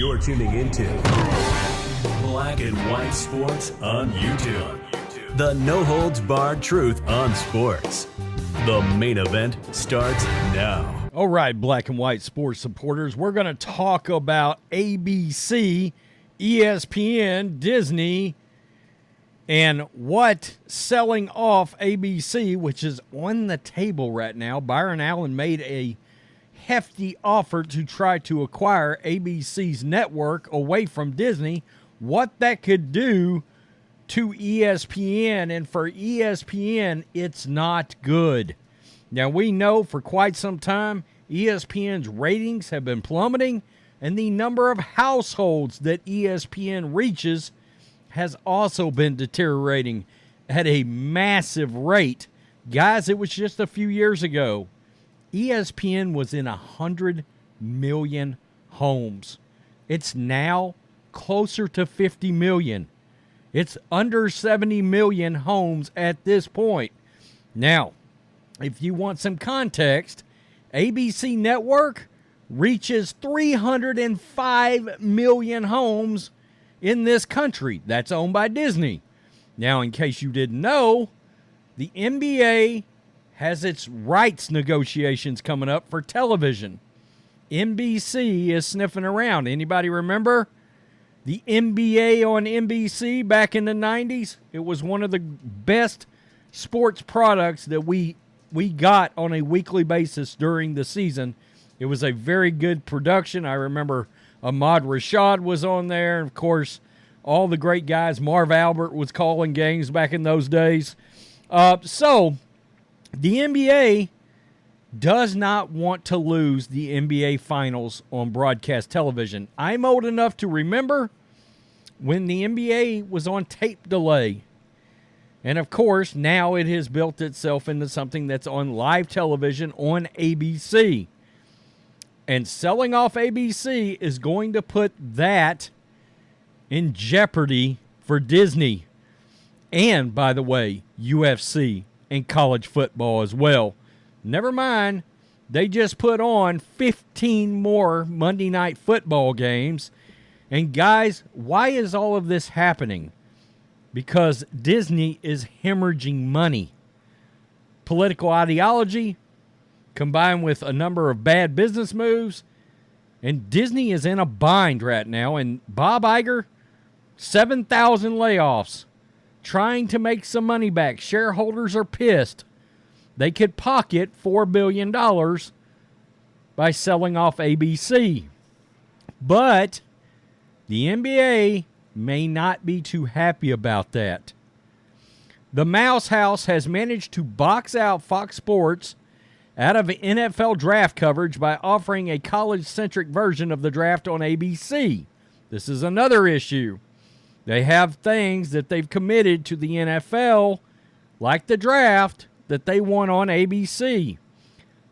You're tuning into Black and White Sports on YouTube. The no-holds-barred truth on sports. The main event starts now. All right, Black and White Sports supporters, we're going to talk about ABC, ESPN, Disney, and what selling off ABC, which is on the table right now. Byron Allen made a hefty offer to try to acquire ABC's network away from Disney, what that could do to ESPN. And for ESPN, it's not good. Now, we know for quite some time, ESPN's ratings have been plummeting, and the number of households that ESPN reaches has also been deteriorating at a massive rate. Guys, it was just a few years ago. ESPN was in 100 million homes. It's now closer to 50 million. It's under 70 million homes at this point. Now, if you want some context, ABC Network reaches 305 million homes in this country. That's owned by Disney. Now, in case you didn't know, the NBA has its rights negotiations coming up for television. NBC is sniffing around. Anybody remember the NBA on NBC back in the 90s? It was one of the best sports products that we got on a weekly basis during the season. It was a very good production. I remember Ahmad Rashad was on there. And of course, all the great guys. Marv Albert was calling games back in those days. So the NBA does not want to lose the NBA Finals on broadcast television. I'm old enough to remember when the NBA was on tape delay. And, of course, now it has built itself into something that's on live television on ABC. And selling off ABC is going to put that in jeopardy for Disney. And, by the way, UFC and college football as well. Never mind, they just put on 15 more Monday Night Football games. And, guys, why is all of this happening? Because Disney is hemorrhaging money. Political ideology combined with a number of bad business moves. And Disney is in a bind right now. And Bob Iger, 7,000 layoffs, trying to make some money back. Shareholders are pissed. They could pocket $4 billion by selling off ABC. But the NBA may not be too happy about that. The Mouse House has managed to box out Fox Sports out of NFL draft coverage by offering a college-centric version of the draft on ABC. This is another issue. They have things that they've committed to the NFL, like the draft, that they want on ABC.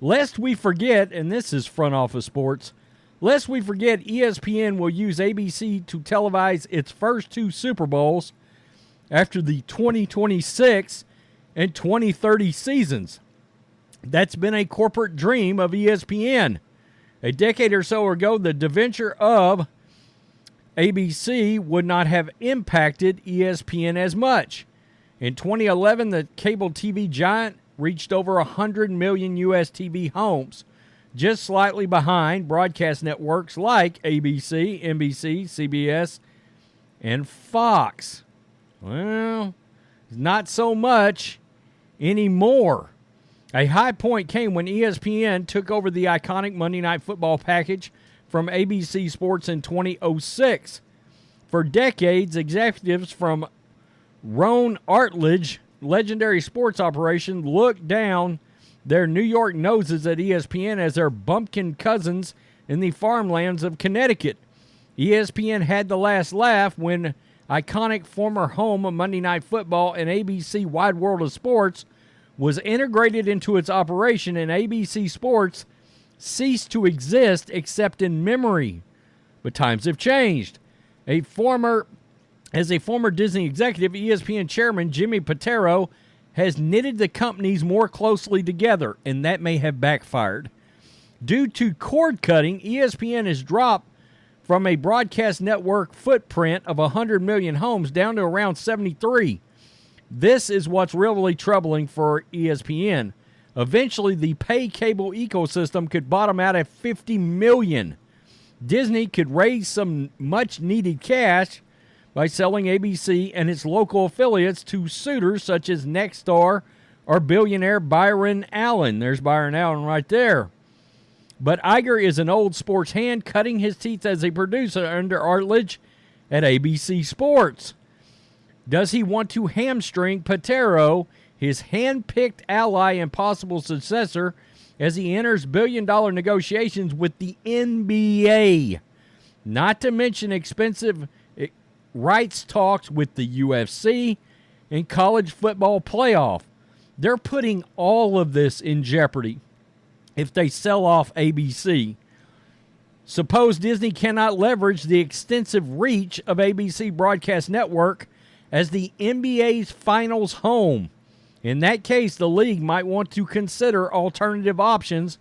Lest we forget, and this is Front Office Sports, lest we forget ESPN will use ABC to televise its first two Super Bowls after the 2026 and 2030 seasons. That's been a corporate dream of ESPN. A decade or so ago, the deventure of ABC would not have impacted ESPN as much. In 2011, the cable TV giant reached over 100 million U.S. TV homes, just slightly behind broadcast networks like ABC, NBC, CBS, and Fox. Well, not so much anymore. A high point came when ESPN took over the iconic Monday Night Football package from ABC Sports in 2006. For decades, executives from Roan Artledge, legendary sports operation, looked down their New York noses at ESPN as their bumpkin cousins in the farmlands of Connecticut. ESPN had the last laugh when iconic former home of Monday Night Football and ABC Wide World of Sports was integrated into its operation, and ABC Sports ceased to exist except in memory. But times have changed. As a former Disney executive, ESPN chairman Jimmy Pitaro has knitted the companies more closely together, and that may have backfired. Due to cord cutting, ESPN has dropped from a broadcast network footprint of 100 million homes down to around 73. This is what's really troubling for ESPN. Eventually, the pay cable ecosystem could bottom out at 50 million. Disney could raise some much-needed cash by selling ABC and its local affiliates to suitors such as Nexstar or billionaire Byron Allen. There's Byron Allen right there. But Iger is an old sports hand, cutting his teeth as a producer under Artledge at ABC Sports. Does he want to hamstring Patero, his hand-picked ally and possible successor, as he enters billion-dollar negotiations with the NBA? Not to mention expensive rights talks with the UFC and college football playoff. They're putting all of this in jeopardy if they sell off ABC. Suppose Disney cannot leverage the extensive reach of ABC Broadcast Network as the NBA's finals home. In that case, the league might want to consider alternative options,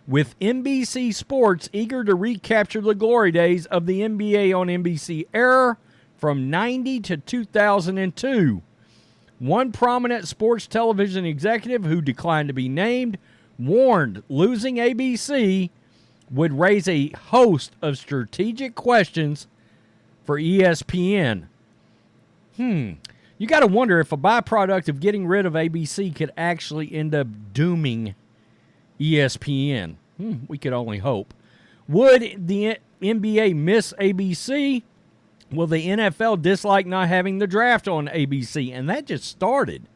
with NBC Sports eager to recapture the glory days of the NBA on NBC era from 90 to 2002. One prominent sports television executive who declined to be named warned losing ABC would raise a host of strategic questions for ESPN. You got to wonder if a byproduct of getting rid of ABC could actually end up dooming ESPN. We could only hope. Would the NBA miss ABC? Will the NFL dislike not having the draft on ABC? And that just started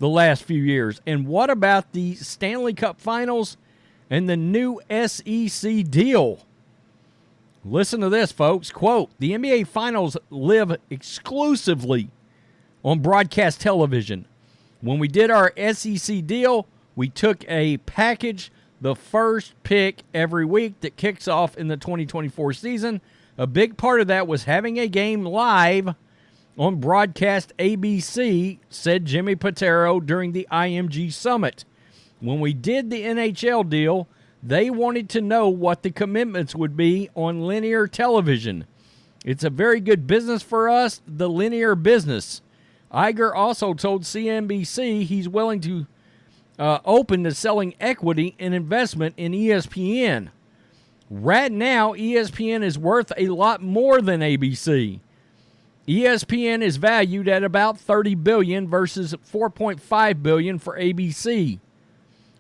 the last few years. And what about the Stanley Cup Finals and the new SEC deal? Listen to this, folks. Quote, the NBA Finals live exclusively on broadcast television. When we did our SEC deal, we took a package, the first pick every week that kicks off in the 2024 season. A big part of that was having a game live on broadcast ABC, said Jimmy Patero during the IMG Summit. When we did the NHL deal, they wanted to know what the commitments would be on linear television. It's a very good business for us, the linear business. Iger also told CNBC he's willing to open to selling equity and investment in ESPN. Right now, ESPN is worth a lot more than ABC. ESPN is valued at about $30 billion versus $4.5 billion for ABC.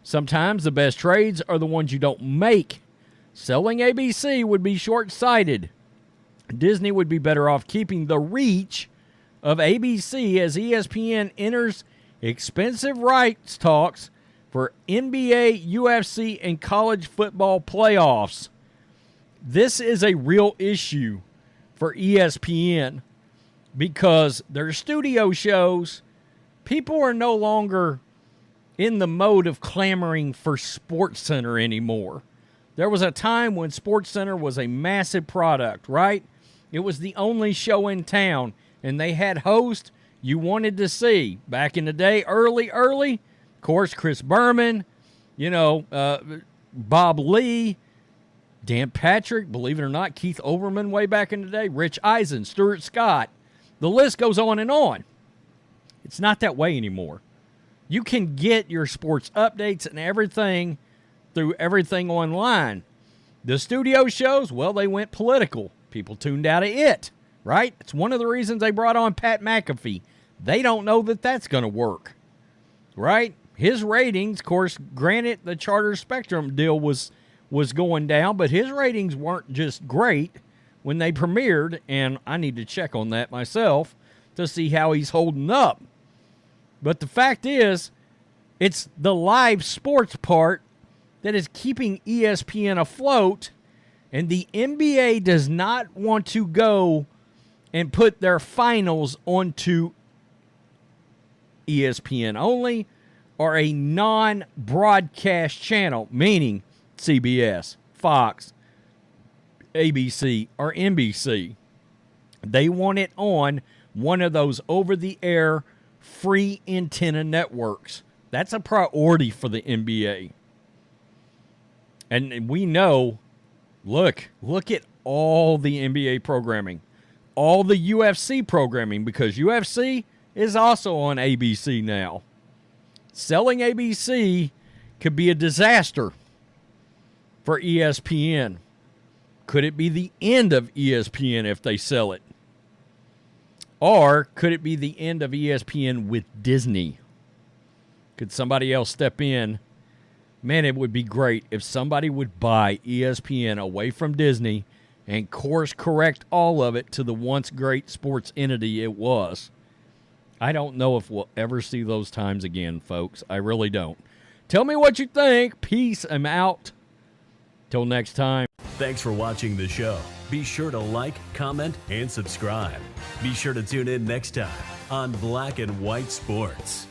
Sometimes the best trades are the ones you don't make. Selling ABC would be short-sighted. Disney would be better off keeping the reach of ABC as ESPN enters expensive rights talks for NBA, UFC, and college football playoffs. This is a real issue for ESPN because their studio shows, people are no longer in the mode of clamoring for SportsCenter anymore. There was a time when SportsCenter was a massive product, right? It was the only show in town, and they had hosts you wanted to see. Back in the day, early, of course, Chris Berman, Bob Lee, Dan Patrick, believe it or not, Keith Olbermann way back in the day, Rich Eisen, Stuart Scott. The list goes on and on. It's not that way anymore. You can get your sports updates and everything through everything online. The studio shows, well, they went political. People tuned out of it, right? It's one of the reasons they brought on Pat McAfee. They don't know that that's going to work, right? His ratings, of course, granted the Charter Spectrum deal was going down, but his ratings weren't just great when they premiered, and I need to check on that myself to see how he's holding up. But the fact is, it's the live sports part that is keeping ESPN afloat, and the NBA does not want to go and put their finals onto ESPN only or a non-broadcast channel, meaning CBS, Fox, ABC, or NBC. They want it on one of those over-the-air free antenna networks. That's a priority for the NBA. And we know, look at all the NBA programming, all the UFC programming, because UFC is also on ABC now. Selling ABC could be a disaster for ESPN. Could it be the end of ESPN if they sell it? Or could it be the end of ESPN with Disney? Could somebody else step in? Man, it would be great if somebody would buy ESPN away from Disney and course correct all of it to the once great sports entity it was. I don't know if we'll ever see those times again, folks. I really don't. Tell me what you think. Peace. I'm out. Till next time. Thanks for watching the show. Be sure to like, comment, and subscribe. Be sure to tune in next time on Black and White Sports.